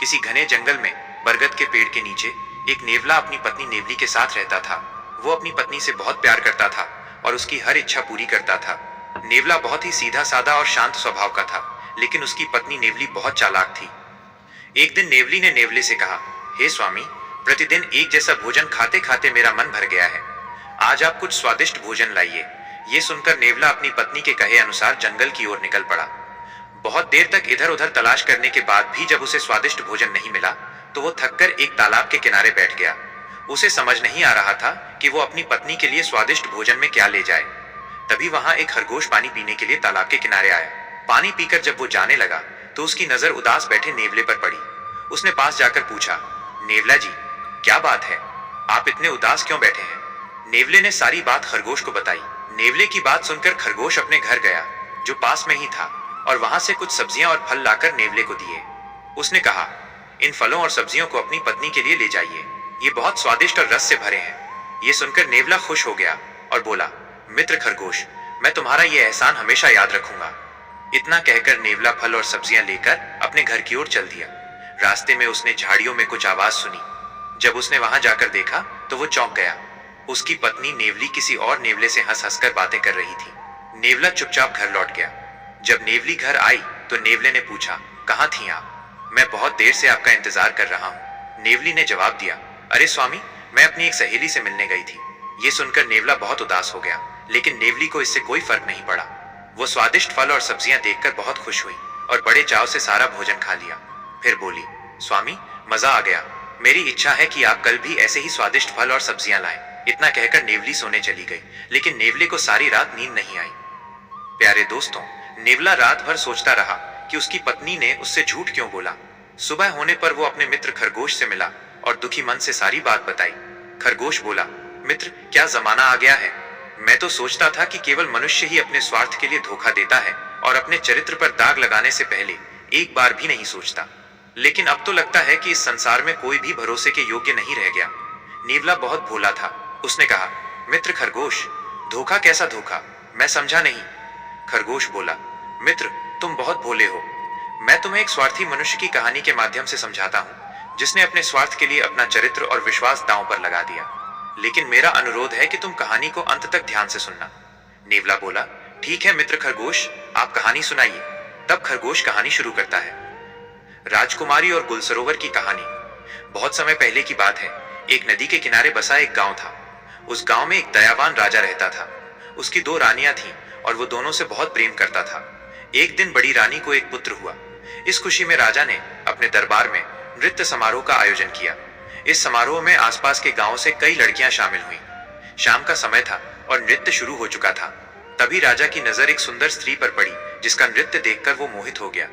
किसी घने जंगल में बरगद के पेड़ के नीचे एक नेवला अपनी पत्नी नेवली के साथ रहता था। वो अपनी पत्नी से बहुत प्यार करता था और उसकी हर इच्छा पूरी करता था। नेवला बहुत ही सीधा साधा और शांत स्वभाव का था, लेकिन उसकी पत्नी नेवली बहुत चालाक थी। एक दिन नेवली ने नेवले से कहा, हे स्वामी, प्रतिदिन एक जैसा भोजन खाते खाते मेरा मन भर गया है। आज आप कुछ स्वादिष्ट भोजन लाइए। ये सुनकर नेवला अपनी पत्नी के कहे अनुसार जंगल की ओर निकल पड़ा। बहुत देर तक इधर उधर तलाश करने के बाद भी जब उसे स्वादिष्ट भोजन नहीं मिला तो वो थककर एक तालाब के किनारे बैठ गया। उसे समझ नहीं आ रहा था कि वो अपनी पत्नी के लिए स्वादिष्ट भोजन में क्या ले जाए। तभी वहां एक खरगोश पानी पीने के लिए तालाब के किनारे आया। पानी पीकर जब वो जाने लगा तो उसकी नजर उदास बैठे नेवले पर पड़ी। उसने पास जाकर पूछा, नेवला जी, क्या बात है, आप इतने उदास क्यों बैठे हैं? नेवले ने सारी बात खरगोश को बताई। नेवले की बात सुनकर खरगोश अपने घर गया, जो पास में ही था, और वहां से कुछ सब्जियां और फल लाकर नेवले को दिए। उसने कहा, इन फलों और सब्जियों को अपनी पत्नी के लिए ले जाइए, ये बहुत स्वादिष्ट और रस से भरे हैं। ये सुनकर नेवला खुश हो गया और बोला, मित्र खरगोश, मैं तुम्हारा ये एहसान हमेशा याद रखूंगा। इतना कहकर नेवला फल और सब्जियां लेकर अपने घर की ओर चल दिया। रास्ते में उसने झाड़ियों में कुछ आवाज सुनी। जब उसने वहां जाकर देखा तो वो चौंक गया। उसकी पत्नी नेवली किसी और नेवले से हंस हंसकर बातें कर रही थी। नेवला चुपचाप घर लौट गया। जब नेवली घर आई तो नेवले ने पूछा, कहाँ थी आप? मैं बहुत देर से आपका इंतजार कर रहा हूँ। नेवली ने जवाब दिया, अरे स्वामी, मैं अपनी एक सहेली से मिलने गई थी। ये सुनकर नेवला बहुत उदास हो गया, लेकिन नेवली को इससे कोई फर्क नहीं पड़ा। वो स्वादिष्ट फल और सब्जियां देखकर बहुत खुश हुई और बड़े चाव से सारा भोजन खा लिया। फिर बोली, स्वामी, मजा आ गया। मेरी इच्छा है कि आप कल भी ऐसे ही स्वादिष्ट फल और सब्जियां लाएं। इतना कहकर नेवली सोने चली गई, लेकिन नेवले को सारी रात नींद नहीं आई। प्यारे दोस्तों, नेवला रात भर सोचता रहा कि उसकी पत्नी ने उससे झूठ क्यों बोला। सुबह होने पर वो अपने मित्र खरगोश से मिला और दुखी मन से सारी बात बताई। खरगोश बोला, मित्र, क्या जमाना आ गया है। मैं तो सोचता था कि केवल मनुष्य ही अपने स्वार्थ के लिए धोखा देता है और अपने चरित्र पर दाग लगाने से पहले एक बार भी नहीं सोचता। लेकिन अब तो लगता है कि इस संसार में कोई भी भरोसे के योग्य नहीं रह गया। नेवला बहुत भोला था। उसने कहा, मित्र खरगोश, धोखा कैसा धोखा, मैं समझा नहीं। खरगोश बोला, मित्र, तुम बहुत भोले हो। मैं तुम्हें एक स्वार्थी मनुष्य की कहानी के माध्यम से समझाता हूँ, जिसने अपने स्वार्थ के लिए अपना चरित्र और विश्वास दांव पर लगा दिया। लेकिन मेरा अनुरोध है कि तुम कहानी को अंत तक ध्यान से सुनना। नेवला बोला, ठीक है मित्र खरगोश, आप कहानी सुनाइए। तब खरगोश कहानी शुरू करता है। राजकुमारी और गुलसरोवर की कहानी। बहुत समय पहले की बात है। एक नदी के किनारे बसा एक गांव था। उस गांव में एक दयावान राजा रहता था। उसकी दो रानियां थीं और वो दोनों से बहुत प्रेम करता था। एक दिन बड़ी रानी को एक पुत्र हुआ। इस खुशी में राजा ने अपने दरबार में नृत्य समारोह का आयोजन किया। इस समारोह में आसपास के गांव से कई लड़कियां शामिल हुईं। शाम का समय था और नृत्य शुरू हो चुका था। तभी राजा की नजर एक सुंदर स्त्री पर पड़ी, जिसका नृत्य देखकर वो मोहित हो गया।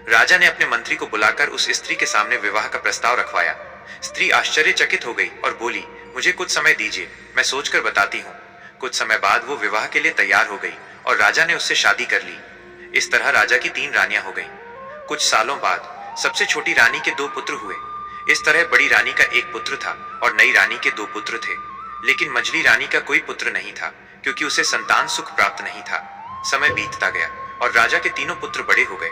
राजा ने अपने मंत्री को बुलाकर उस स्त्री के सामने विवाह का प्रस्ताव रखवाया। स्त्री आश्चर्यचकित हो गई और बोली, मुझे कुछ समय दीजिए, मैं सोचकर बताती हूँ। कुछ समय बाद वो विवाह के लिए तैयार हो गई और राजा ने उससे शादी कर ली। इस तरह राजा की 3 रानियां हो गईं। कुछ सालों बाद सबसे छोटी रानी के 2 पुत्र हुए। इस तरह बड़ी रानी का 1 पुत्र था और नई रानी के 2 पुत्र थे। लेकिन मझली रानी का कोई पुत्र नहीं था, क्योंकि उसे संतान सुख प्राप्त नहीं था। समय बीतता गया और राजा के तीनों पुत्र बड़े हो गए।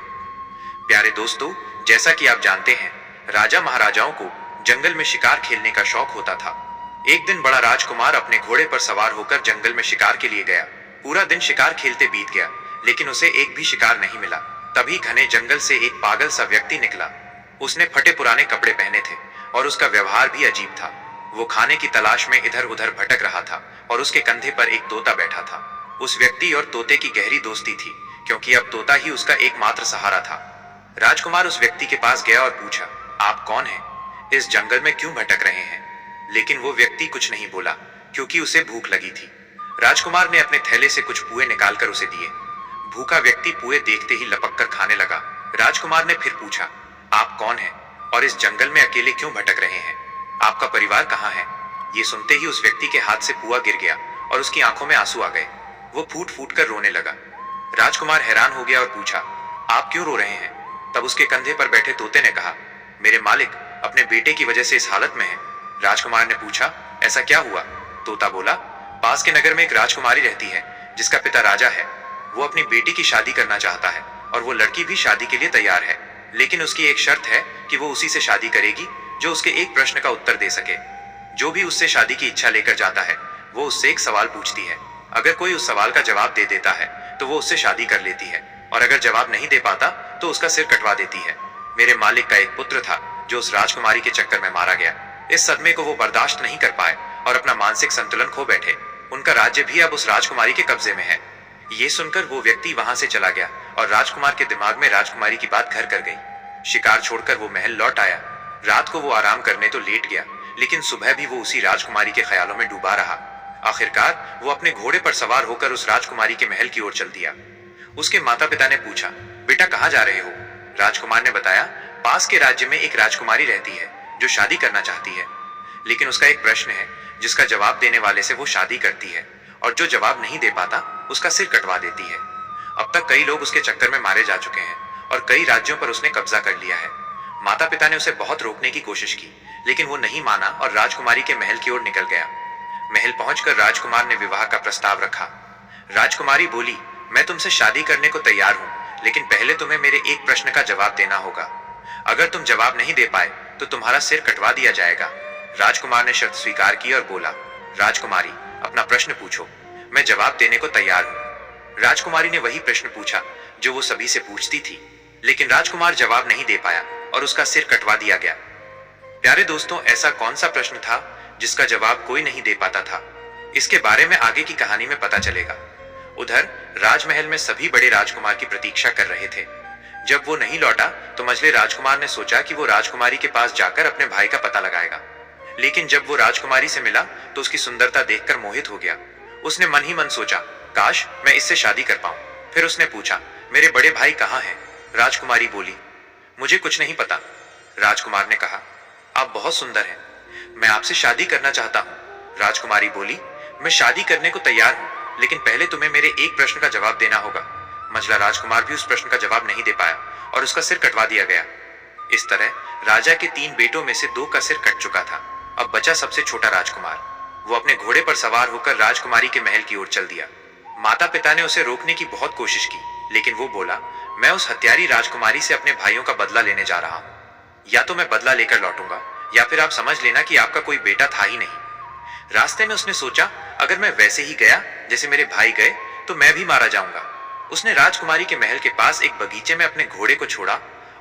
प्यारे दोस्तों, जैसा कि आप जानते हैं, राजा महाराजाओं को जंगल में शिकार खेलने का शौक होता था। एक दिन बड़ा राजकुमार अपने घोड़े पर सवार होकर जंगल में शिकार के लिए गया। पूरा दिन शिकार खेलते बीत गया, लेकिन उसे एक भी शिकार नहीं मिला। तभी घने जंगल से एक पागल सा व्यक्ति निकला। उसने फटे पुराने कपड़े पहने थे और उसका व्यवहार भी अजीब था। वो खाने की तलाश में इधर उधर भटक रहा था और उसके कंधे पर एक तोता बैठा था। उस व्यक्ति और तोते की गहरी दोस्ती थी, क्योंकि अब तोता ही उसका एकमात्र सहारा था। राजकुमार उस व्यक्ति के पास गया और पूछा, आप कौन हैं? इस जंगल में क्यों भटक रहे हैं? लेकिन वो व्यक्ति कुछ नहीं बोला, क्योंकि उसे भूख लगी थी। राजकुमार ने अपने थैले से कुछ पुए निकालकर उसे दिए। भूखा व्यक्ति पुए देखते ही लपक कर खाने लगा। राजकुमार ने फिर पूछा, आप कौन हैं और इस जंगल में अकेले क्यों भटक रहे हैं? आपका परिवार कहाँ है? ये सुनते ही उस व्यक्ति के हाथ से पुआ गिर गया और उसकी आंखों में आंसू आ गए। वो फूट फूट कर रोने लगा। राजकुमार हैरान हो गया और पूछा, आप क्यों रो रहे हैं? तब उसके कंधे पर बैठे तोते ने कहा, मेरे मालिक अपने बेटे की वजह से इस हालत में है। राजकुमार ने पूछा, ऐसा क्या हुआ? तोता बोला, पास के नगर में एक राजकुमारी रहती है, जिसका पिता राजा है। वो अपनी बेटी की शादी करना चाहता है और वो लड़की भी शादी के लिए तैयार है। लेकिन उसकी एक शर्त है कि वो उसी से शादी करेगी जो उसके एक प्रश्न का उत्तर दे सके। जो भी उससे शादी की इच्छा लेकर जाता है वो उससे एक सवाल पूछती है। अगर कोई उस सवाल का जवाब दे देता है तो वो उससे शादी कर लेती है, और अगर जवाब नहीं दे पाता तो उसका सिर कटवा देती है। मेरे मालिक का एक पुत्र था जो उस राजकुमारी के चक्कर में मारा गया। इस सदमे को वो बर्दाश्त नहीं कर पाए और अपना मानसिक संतुलन खो बैठे। उनका राज्य भी अब उस राजकुमारी के कब्जे में है। ये सुनकर वो व्यक्ति वहां से चला गया और राजकुमार के दिमाग में राजकुमारी की बात घर कर गई। शिकार छोड़कर वो महल लौट आया। रात को वो आराम करने तो लेट गया, लेकिन सुबह भी वो उसी राजकुमारी के ख्यालों में डूबा रहा। आखिरकार वो अपने घोड़े पर सवार होकर उस राजकुमारी के महल की ओर चल दिया। उसके माता पिता ने पूछा, बेटा कहाँ जा रहे हो? राजकुमार ने बताया, पास के राज्य में एक राजकुमारी रहती है जो शादी करना चाहती है, लेकिन उसका एक प्रश्न है जिसका जवाब देने वाले से वो शादी करती है, और जो जवाब नहीं दे पाता उसका सिर कटवा देती है। अब तक कई लोग उसके चक्कर में मारे जा चुके हैं और कई राज्यों पर उसने कब्जा कर लिया है। माता पिता ने उसे बहुत रोकने की कोशिश की, लेकिन वो नहीं माना और राजकुमारी के महल की ओर निकल गया। महल पहुंचकर राजकुमार ने विवाह का प्रस्ताव रखा। राजकुमारी बोली, मैं तुमसे शादी करने को तैयार हूं, लेकिन पहले तुम्हें मेरे एक प्रश्न का जवाब देना होगा। अगर तुम जवाब नहीं दे पाए तो तुम्हारा सिर कटवा दिया जाएगा। राजकुमार ने शर्त स्वीकार की और बोला, राजकुमारी अपना प्रश्न पूछो, मैं जवाब देने को तैयार हूं। राजकुमारी ने वही प्रश्न पूछा जो वो सभी से पूछती थी, लेकिन राजकुमार जवाब नहीं दे पाया और उसका सिर कटवा दिया गया। प्यारे दोस्तों, ऐसा कौन सा प्रश्न था जिसका जवाब कोई नहीं दे पाता था? इसके बारे में आगे की कहानी में पता चलेगा। उधर राजमहल में सभी बड़े राजकुमार की प्रतीक्षा कर रहे थे। जब वो नहीं लौटा तो मझले राजकुमार ने सोचा कि वो राजकुमारी के पास जाकर अपने भाई का पता लगाएगा, लेकिन जब वो राजकुमारी से मिला तो उसकी सुंदरता देखकर मोहित हो गया। उसने मन ही मन सोचा, काश मैं इससे शादी कर पाऊं। फिर उसने पूछा, मेरे बड़े भाई कहाँ हैं? राजकुमारी बोली, मुझे कुछ नहीं पता। राजकुमार ने कहा, आप बहुत सुंदर हैं, मैं आपसे शादी करना चाहता हूँ। राजकुमारी बोली, मैं शादी करने को तैयार हूँ, लेकिन पहले तुम्हें मेरे एक प्रश्न का जवाब देना होगा। मझला राजकुमार भी उस प्रश्न का जवाब नहीं दे पाया और उसका सिर कटवा दिया गया। इस तरह राजा के 3 बेटों में से 2 का सिर कट चुका था। अब बचा सबसे छोटा राजकुमार। वो अपने घोड़े पर सवार होकर राजकुमारी के महल की ओर चल दिया। माता पिता ने उसे रोकने की बहुत कोशिश की, लेकिन वो बोला, मैं उस हत्यारी राजकुमारी से अपने भाइयों का बदला लेने जा रहा हूँ। या तो मैं बदला लेकर लौटूंगा या फिर आप समझ लेना कि आपका कोई बेटा था ही नहीं। रास्ते में उसने सोचा, अगर मैं वैसे ही गया जैसे मेरे भाई गए तो मैं भी मारा जाऊंगा। उसने राजकुमारी के महल के पास एक बगीचे में अपने घोड़े को छोड़ा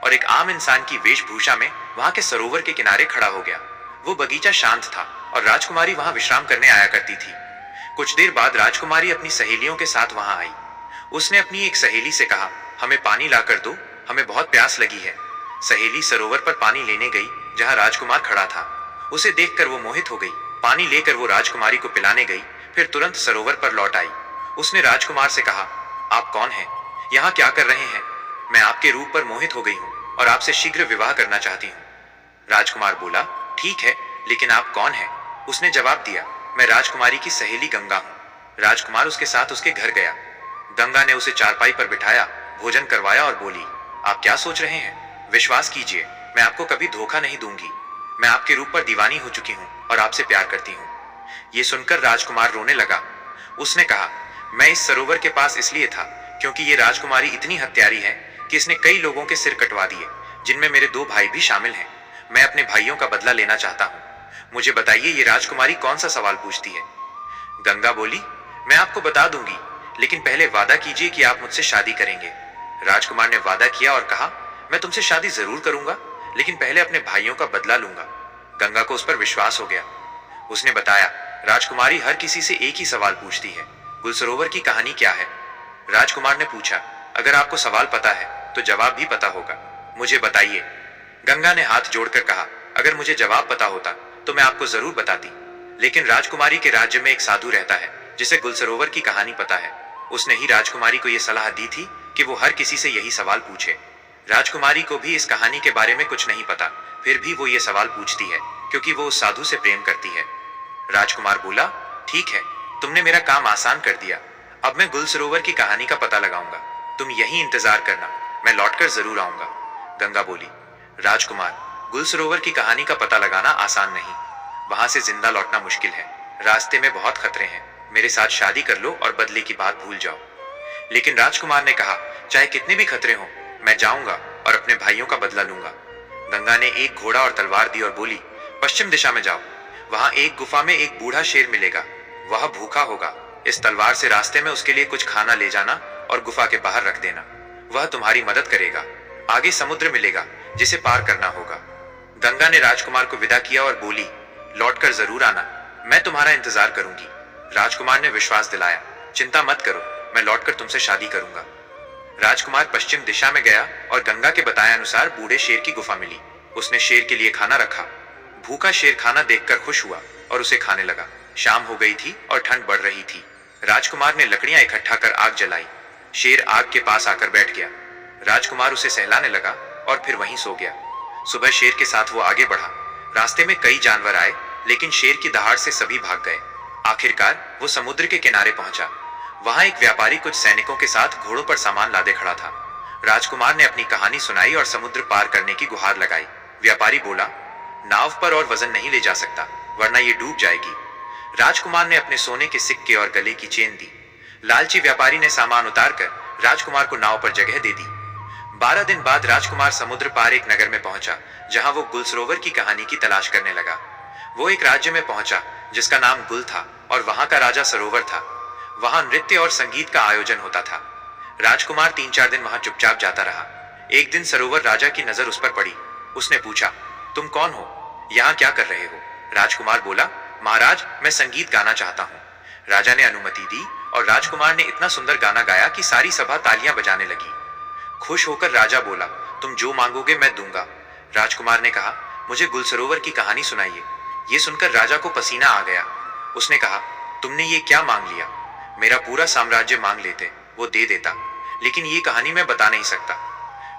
और एक आम इंसान की वेशभूषा में वहां के सरोवर के किनारे खड़ा हो गया। वो बगीचा शांत था और राजकुमारी वहां विश्राम करने आया करती थी। कुछ देर बाद राजकुमारी अपनी सहेलियों के साथ वहां आई। उसने अपनी एक सहेली से कहा, हमें पानी लाकर दो, हमें बहुत प्यास लगी है। सहेली सरोवर पर पानी लेने गई जहां राजकुमार खड़ा था। उसे देखकर वो मोहित हो गई। पानी लेकर वो राजकुमारी को पिलाने गई, फिर तुरंत सरोवर पर लौट आई। उसने राजकुमार से कहा, आप कौन हैं? यहाँ क्या कर रहे हैं? मैं आपके रूप पर मोहित हो गई हूँ और आपसे शीघ्र विवाह करना चाहती हूँ। राजकुमार बोला, ठीक है, लेकिन आप कौन हैं? उसने जवाब दिया, मैं राजकुमारी की सहेली गंगा हूँ। राजकुमार उसके साथ उसके घर गया। गंगा ने उसे चारपाई पर बिठाया, भोजन करवाया और बोली, आप क्या सोच रहे हैं? विश्वास कीजिए, मैं आपको कभी धोखा नहीं दूंगी। मैं आपके रूप पर दीवानी हो चुकी हूँ और आपसे प्यार करती हूँ। ये सुनकर राजकुमार रोने लगा। उसने कहा, मैं इस सरोवर के पास इसलिए था क्योंकि ये राजकुमारी इतनी हत्यारी है कि इसने कई लोगों के सिर कटवा दिए, जिनमें मेरे 2 भाई भी शामिल हैं। मैं अपने भाइयों का बदला लेना चाहता हूँ। मुझे बताइए, ये राजकुमारी कौन सा सवाल पूछती है? गंगा बोली, मैं आपको बता दूंगी, लेकिन पहले वादा कीजिए कि आप मुझसे शादी करेंगे। राजकुमार ने वादा किया और कहा, मैं तुमसे शादी जरूर करूंगा, लेकिन पहले अपने भाइयों का बदला लूंगा। गंगा को उस पर विश्वास हो गया। उसने बताया, राजकुमारी हर किसी से एक ही सवाल पूछती है, गुलसरोवर की कहानी क्या है? राजकुमार ने पूछा, अगर आपको सवाल पता है तो जवाब भी पता होगा, मुझे बताइए। गंगा ने हाथ जोड़कर कहा, अगर मुझे जवाब पता होता तो मैं आपको जरूर बताती, लेकिन राजकुमारी के राज्य में एक साधु रहता है जिसे गुलसरोवर की कहानी पता है। उसने ही राजकुमारी को यह सलाह दी थी कि वो हर किसी से यही सवाल पूछे। राजकुमारी को भी इस कहानी के बारे में कुछ नहीं पता, फिर भी वो ये सवाल पूछती है क्योंकि वो उस साधु से प्रेम करती है। राजकुमार बोला, ठीक है, तुमने मेरा काम आसान कर दिया। अब मैं गुलसरोवर की कहानी का पता लगाऊंगा। तुम यही इंतजार करना, मैं लौटकर जरूर आऊंगा। गंगा बोली, राजकुमार, गुलसरोवर की कहानी का पता लगाना आसान नहीं, वहां से जिंदा लौटना मुश्किल है। रास्ते में बहुत खतरे हैं। मेरे साथ शादी कर लो और बदले की बात भूल जाओ। लेकिन राजकुमार ने कहा, चाहे कितने भी खतरे हों, मैं जाऊंगा और अपने भाइयों का बदला लूंगा। गंगा ने एक घोड़ा और तलवार दी और बोली, पश्चिम दिशा में जाओ, वहां एक गुफा में एक बूढ़ा शेर मिलेगा, वह भूखा होगा। इस तलवार से रास्ते में उसके लिए कुछ खाना ले जाना और गुफा के बाहर रख देना, वह तुम्हारी मदद करेगा। आगे समुद्र मिलेगा जिसे पार करना होगा। गंगा ने राजकुमार को विदा किया और बोली, लौटकर जरूर आना, मैं तुम्हारा इंतजार करूंगी। राजकुमार ने विश्वास दिलाया, चिंता मत करो, मैं लौटकर तुमसे शादी करूंगा। राजकुमार पश्चिम दिशा में गया और गंगा के बताए अनुसार बूढ़े शेर की गुफा मिली। उसने शेर के लिए खाना रखा। भूखा शेर खाना देखकर खुश हुआ और उसे खाने लगा। शाम हो गई थी और ठंड बढ़ रही थी। राजकुमार ने लकड़ियां इकट्ठा कर आग जलाई। शेर आग के पास आकर बैठ गया। राजकुमार उसे सहलाने लगा और फिर वहीं सो गया। सुबह शेर के साथ वो आगे बढ़ा। रास्ते में कई जानवर आए, लेकिन शेर की दहाड़ से सभी भाग गए। आखिरकार वो समुद्र के किनारे पहुंचा। वहां एक व्यापारी कुछ सैनिकों के साथ घोड़ों पर सामान लादे खड़ा था। राजकुमार ने अपनी कहानी सुनाई और समुद्र पार करने की गुहार लगाई। व्यापारी बोला, नाव पर और वजन नहीं ले जा सकता, वरना ये डूब जाएगी। राजकुमार ने अपने सोने के सिक्के और गले की चेन दी। लालची व्यापारी ने सामान उतारकर राजकुमार को नाव पर जगह दे दी। 12 दिन बाद राजकुमार समुद्र पार एक नगर में पहुंचा, जहां वो गुलसरोवर की कहानी की तलाश करने लगा। वो एक राज्य में पहुंचा जिसका नाम गुल था और वहां का राजा सरोवर था। वहां नृत्य और संगीत का आयोजन होता था। राजकुमार 3-4 दिन वहां चुपचाप जाता रहा। एक दिन सरोवर राजा की नजर उस पर पड़ी। उसने पूछा, तुम कौन हो, यहाँ क्या कर रहे हो? राजकुमार बोला, महाराज, मैं संगीत गाना चाहता हूँ। राजा ने अनुमति दी और राजकुमार ने इतना सुंदर गाना गाया कि सारी सभा तालियां बजाने लगी। खुश होकर राजा बोला, तुम जो मांगोगे मैं दूंगा। राजकुमार ने कहा, मुझे गुलसरोवर की कहानी सुनाइए। ये सुनकर राजा को पसीना आ गया। उसने कहा, तुमने ये क्या मांग लिया? मेरा पूरा साम्राज्य मांग लेते, वो दे देता, लेकिन ये कहानी मैं बता नहीं सकता।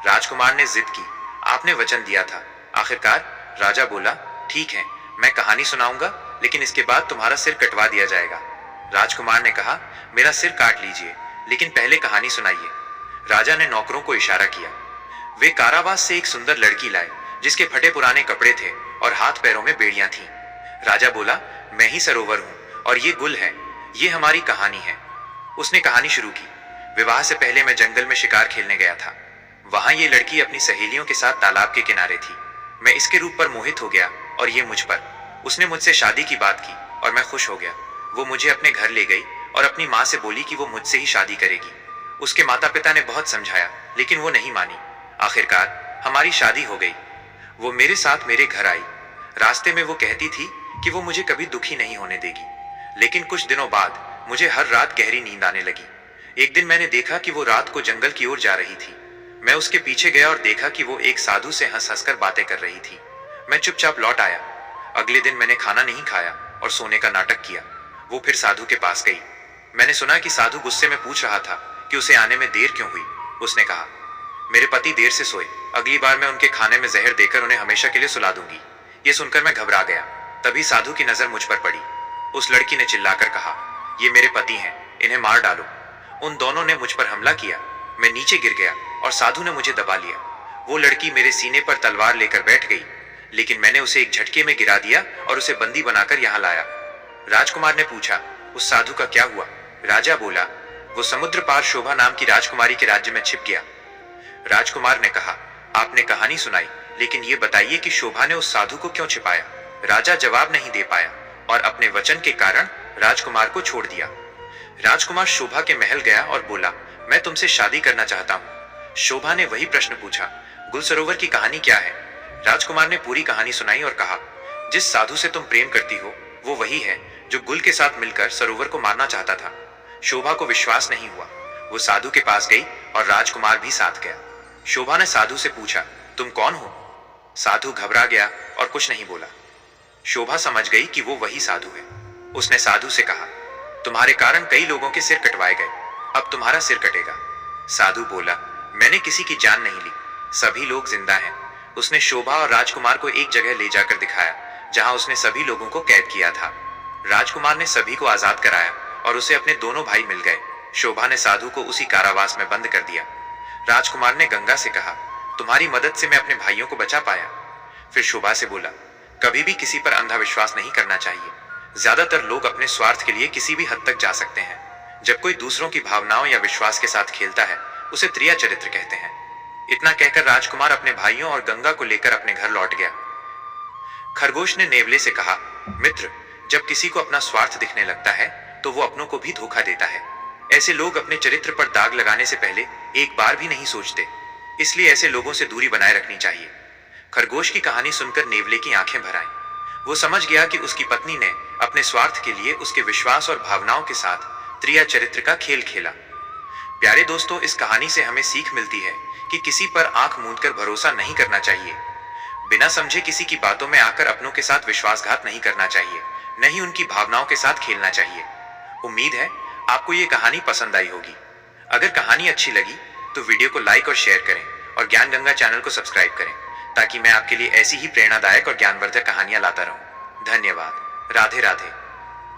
राजकुमार ने जिद की, आपने वचन दिया था। आखिरकार राजा बोला, ठीक है, मैं कहानी सुनाऊंगा, लेकिन इसके बाद तुम्हारा सिर कटवा दिया जाएगा। राजकुमार ने कहा, मेरा सिर काट लीजिए, लेकिन पहले कहानी सुनाइए। राजा ने नौकरों को इशारा किया। वे कारावास से एक सुंदर लड़की लाए, जिसके फटे पुराने कपड़े थे और हाथ पैरों में बेड़ियां थीं। राजा बोला, मैं ही सरोवर हूं और ये गुल है, ये हमारी कहानी है। उसने कहानी शुरू की। विवाह से पहले मैं जंगल में शिकार खेलने गया था। वहां ये लड़की अपनी सहेलियों के साथ तालाब के किनारे थी। मैं इसके रूप पर मोहित हो गया और ये मुझ पर। उसने मुझसे शादी की बात की और मैं खुश हो गया। वो मुझे अपने घर ले गई और अपनी माँ से बोली कि वो मुझसे ही शादी करेगी। उसके माता पिता ने बहुत समझाया, लेकिन वो नहीं मानी। आखिरकार हमारी शादी हो गई। वो मेरे साथ मेरे घर आई। रास्ते में वो कहती थी कि वो मुझे कभी दुखी नहीं होने देगी, लेकिन कुछ दिनों बाद मुझे हर रात गहरी नींद आने लगी। एक दिन मैंने देखा कि वो रात को जंगल की ओर जा रही थी। मैं उसके पीछे गया और देखा कि वो एक साधु से हंस हंसकर बातें कर रही थी। मैं चुपचाप लौट आया। अगले दिन मैंने खाना नहीं खाया और सोने का नाटक किया। वो फिर साधु के पास गई। मैंने सुना कि साधु गुस्से में पूछ रहा था कि उसे आने में देर क्यों हुई। उसने कहा, मेरे पति देर से सोए, अगली बार मैं उनके खाने में जहर देकर उन्हें हमेशा के लिए सुला दूंगी। ये सुनकर मैं घबरा गया। तभी साधु की नजर मुझ पर पड़ी। उस लड़की ने चिल्लाकर कहा, ये मेरे पति हैं, इन्हें मार डालो। उन दोनों ने मुझ पर हमला किया। मैं नीचे गिर गया और साधु ने मुझे दबा लिया। वो लड़की मेरे सीने पर तलवार लेकर बैठ गई, लेकिन मैंने उसे एक झटके में गिरा दिया और उसे बंदी बनाकर यहाँ लाया। राजकुमार ने पूछा, उस साधु का क्या हुआ? राजा बोला, वो समुद्र पार शोभा नाम की राजकुमारी के राज्य में छिप गया। राजकुमार ने कहा, आपने कहानी सुनाई, लेकिन ये बताइए कि शोभा ने उस साधु को क्यों छिपाया? राजा जवाब नहीं दे पाया और अपने वचन के कारण राजकुमार को छोड़ दिया। राजकुमार शोभा के महल गया और बोला, मैं तुमसे शादी करना चाहता हूँ। शोभा ने वही प्रश्न पूछा, गुलसरोवर की कहानी क्या है? राजकुमार ने पूरी कहानी सुनाई और कहा, जिस साधु से तुम प्रेम करती हो वो वही है जो गुल के साथ मिलकर सरोवर को मारना चाहता था। शोभा को विश्वास नहीं हुआ। वो साधु के पास गई और राजकुमार भी साथ गया। शोभा ने साधु से पूछा, तुम कौन हो? साधु घबरा गया और कुछ नहीं बोला। शोभा समझ गई कि वो वही साधु है। उसने साधु से कहा, तुम्हारे कारण कई लोगों के सिर कटवाए गए, अब तुम्हारा सिर कटेगा। साधु बोला, मैंने किसी की जान नहीं ली, सभी लोग जिंदा हैं। उसने शोभा और राजकुमार को एक जगह ले जाकर दिखाया जहां उसने सभी लोगों को कैद किया था। राजकुमार ने सभी को आजाद कराया और उसे अपने दोनों भाई मिल गए। शोभा ने साधु को उसी कारावास में बंद कर दिया। राजकुमार ने गंगा से कहा, तुम्हारी मदद से मैं अपने भाइयों को बचा पाया। फिर शोभा से बोला, कभी भी किसी पर अंधा विश्वास नहीं करना चाहिए। ज्यादातर लोग अपने स्वार्थ के लिए किसी भी हद तक जा सकते हैं। जब कोई दूसरों की भावनाओं या विश्वास के साथ खेलता है, उसे त्रिया चरित्र कहते हैं। इतना कहकर राजकुमार अपने भाइयों और गंगा को लेकर अपने घर लौट गया। खरगोश ने नेवले से कहा, मित्र, जब किसी को अपना स्वार्थ दिखने लगता है तो वो अपनों को भी धोखा देता है। ऐसे लोग अपने चरित्र पर दाग लगाने से पहले एक बार भी नहीं सोचते, इसलिए ऐसे लोगों से दूरी बनाए रखनी चाहिए। खरगोश की कहानी सुनकर नेवले की आंखें भर आईं। वो समझ गया कि उसकी पत्नी ने अपने स्वार्थ के लिए उसके विश्वास और भावनाओं के साथ त्रिया चरित्र का खेल खेला। प्यारे दोस्तों, इस कहानी से हमें सीख मिलती है कि किसी पर आंख मूंदकर भरोसा नहीं करना चाहिए। बिना समझे किसी की बातों में आकर अपनों के साथ विश्वासघात नहीं करना चाहिए, न ही उनकी भावनाओं के साथ खेलना चाहिए। उम्मीद है आपको ये कहानी पसंद आई होगी। अगर कहानी अच्छी लगी तो वीडियो को लाइक और शेयर करें और ज्ञान गंगा चैनल को सब्सक्राइब करें, ताकि मैं आपके लिए ऐसी ही प्रेरणादायक और ज्ञानवर्धक कहानियां लाता रहूं। धन्यवाद। राधे राधे।